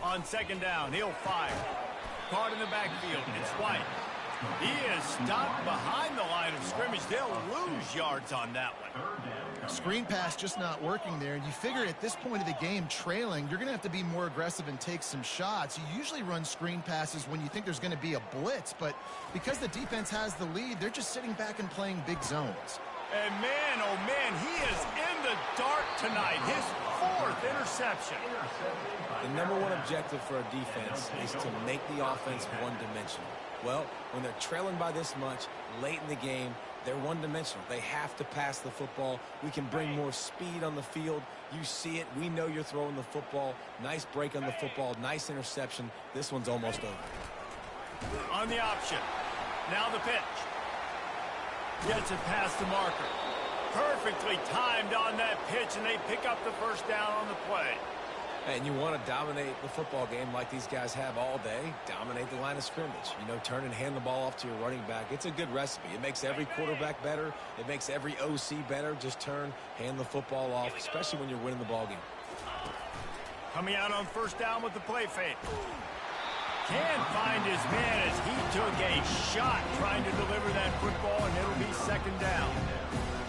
On second down, he'll fire. Caught in the backfield. It's White. He is stopped behind the line of scrimmage. They'll lose yards on that one.
Screen pass just not working there. You figure at this point of the game, trailing, you're going to have to be more aggressive and take some shots. You usually run screen passes when you think there's going to be a blitz, but because the defense has the lead, they're just sitting back and playing big zones.
And man, oh man, he is in the dark tonight. His 4th interception.
The number one objective for a defense is to make the offense one-dimensional. Well, when they're trailing by this much, late in the game, they're one-dimensional. They have to pass the football. We can bring more speed on the field. You see it. We know you're throwing the football. Nice break on the football. Nice interception. This one's almost over.
On the option. Now the pitch. Gets it past the marker. Perfectly timed on that pitch, and they pick up the first down on the play.
And you want to dominate the football game like these guys have all day. Dominate the line of scrimmage. You know, turn and hand the ball off to your running back. It's a good recipe. It makes every quarterback better. It makes every OC better. Just turn, hand the football off, especially when you're winning the ball game.
Coming out on first down with the play fake. Can't find his man as he took a shot trying to deliver that football, and it'll be second down.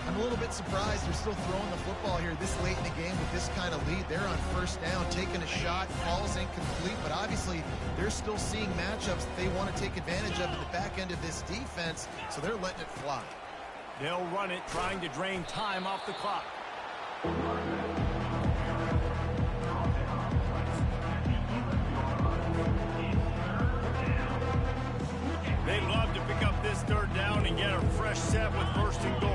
I'm a little bit surprised they're still throwing the football here this late in the game with this kind of lead. They're on first down, taking a shot, ball's incomplete, but obviously they're still seeing matchups that they want to take advantage of at the back end of this defense, so they're letting it fly.
They'll run it, trying to drain time off the clock. They'd love to pick up this third down and get a fresh set with first and goal.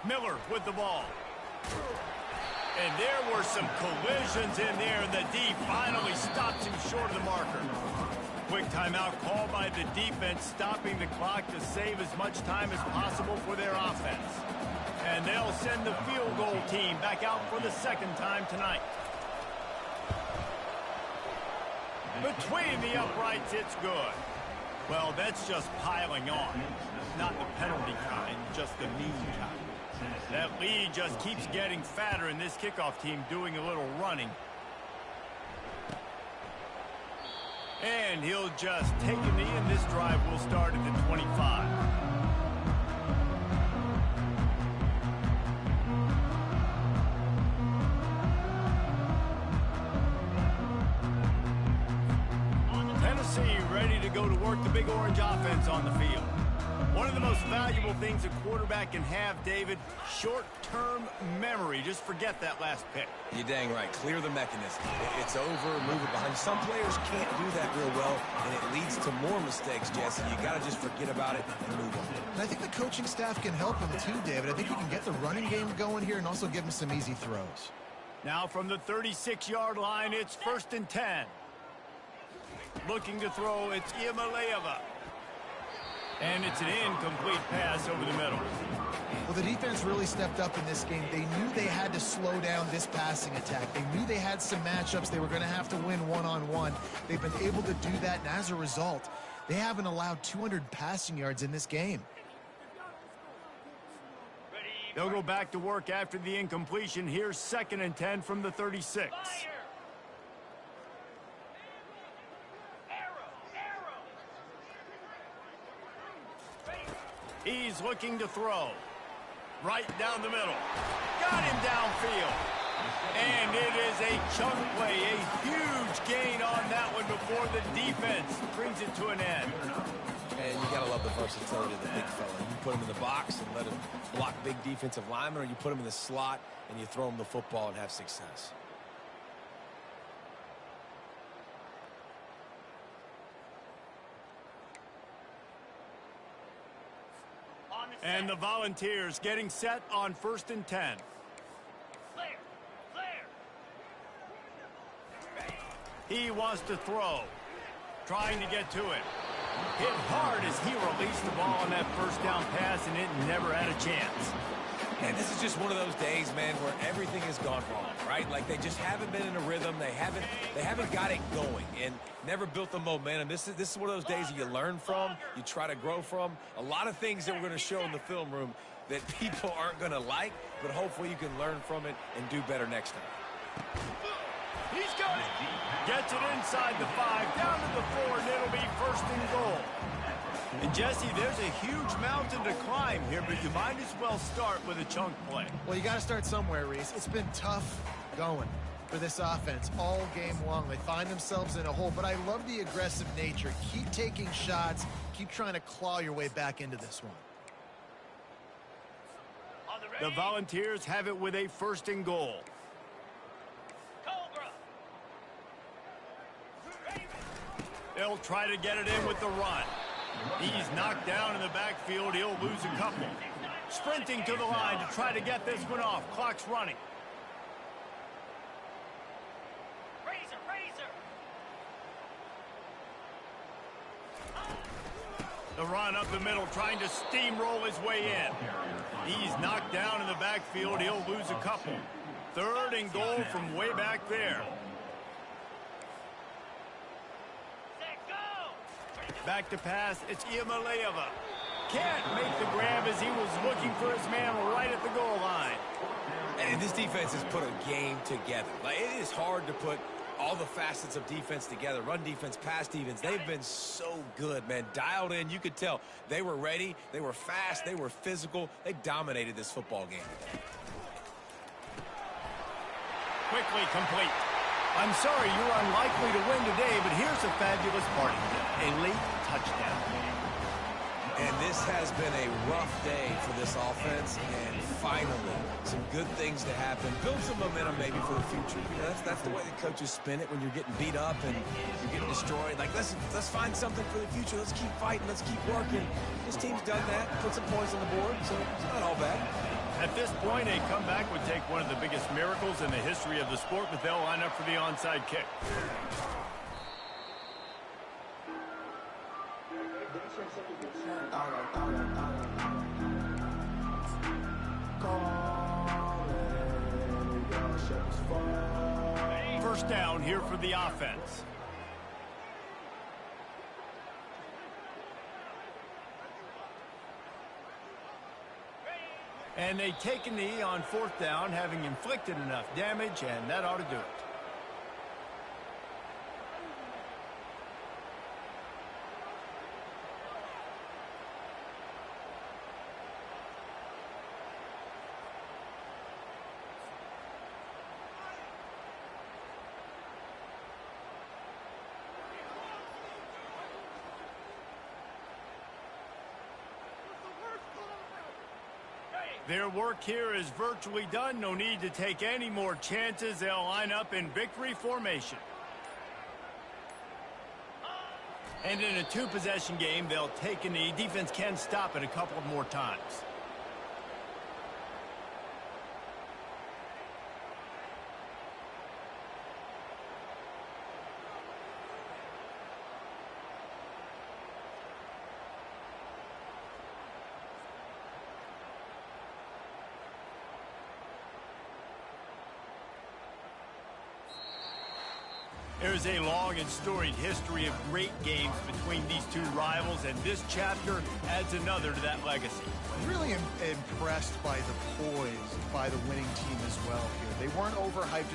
Miller with the ball. And there were some collisions in there, and the D finally stops him short of the marker. Quick timeout called by the defense, stopping the clock to save as much time as possible for their offense. And they'll send the field goal team back out for the second time tonight. Between the uprights, it's good. Well, that's just piling on. Not the penalty kind, just the mean kind. That lead just keeps getting fatter, and this kickoff team doing a little running. And he'll just take a knee, and this drive will start at the 25. Tennessee ready to go to work the Big Orange offense on the field. One of the most valuable things a quarterback can have, David, short-term memory. Just forget that last pick.
You're dang right. Clear the mechanism. It's over, move it behind. Some players can't do that real well, and it leads to more mistakes, Jesse. You got to just forget about it and move on.
And I think the coaching staff can help him too, David. I think he can get the running game going here and also give him some easy throws.
Now from the 36-yard line, it's 1st and 10. Looking to throw, it's Iamaleava. And it's an incomplete pass over the middle.
Well, the defense really stepped up in this game. They knew they had to slow down this passing attack. They knew they had some matchups they were going to have to win one-on-one. They've been able to do that, and as a result, they haven't allowed 200 passing yards in this game.
They'll go back to work after the incompletion. Here's 2nd and 10 from the 36. He's looking to throw. Right down the middle. Got him downfield. And it is a chunk play, a huge gain on that one before the defense brings it to an end.
And you got to love the versatility of the big fella. You put him in the box and let him block big defensive linemen, or you put him in the slot and you throw him the football and have success.
And the Volunteers getting set on 1st and 10. He wants to throw. Trying to get to it. Hit hard as he released the ball on that first down pass, and it never had a chance.
And this is just one of those days, man, where everything has gone wrong, right? Like they just haven't been in a rhythm. They haven't got it going and never built the momentum. This is one of those days that you learn from, you try to grow from. A lot of things that we're going to show in the film room, that people aren't going to like, but hopefully you can learn from it and do better next time.
He's got it. Gets it inside the 5, down to the 4, and it'll be first and goal. And, Jesse, there's a huge mountain to climb here, but you might as well start with a chunk play.
Well, you got to start somewhere, Reese. It's been tough going for this offense all game long. They find themselves in a hole, but I love the aggressive nature. Keep taking shots. Keep trying to claw your way back into this one.
The Volunteers have it with a first and goal.
Cobra.
They'll try to get it in with the run. He's knocked down in the backfield. He'll lose a couple. Sprinting to the line to try to get this one off. Clock's running.
Razor.
The run up the middle, trying to steamroll his way in. He's knocked down in the backfield. He'll lose a couple. Third and goal from way back there. Back to pass. It's Iamaleava. Can't make the grab as he was looking for his man right at the goal line.
And this defense has put a game together. Like, it is hard to put all the facets of defense together. Run defense, pass defense. They've been so good, man. Dialed in. You could tell they were ready. They were fast. They were physical. They dominated this football game today.
Quickly complete. I'm sorry you're unlikely to win today, but here's a fabulous party. A late touchdown.
And this has been a rough day for this offense, and finally, some good things to happen. Build some momentum maybe for the future. You know, that's the way the coaches spin it when you're getting beat up and you're getting destroyed. Like, let's find something for the future. Let's keep fighting. Let's keep working. This team's done that. Put some points on the board, so it's not all bad.
At this point, a comeback would take one of the biggest miracles in the history of the sport, but they'll line up for the onside kick. First down here for the offense. And they take a knee on fourth down, having inflicted enough damage, and that ought to do it. Their work here is virtually done. No need to take any more chances. They'll line up in victory formation. And in a two-possession game, they'll take a knee. Defense can stop it a couple more times. There's a long and storied history of great games between these two rivals, and this chapter adds another to that legacy.
Really impressed by the poise by the winning team as well here. They weren't overhyped.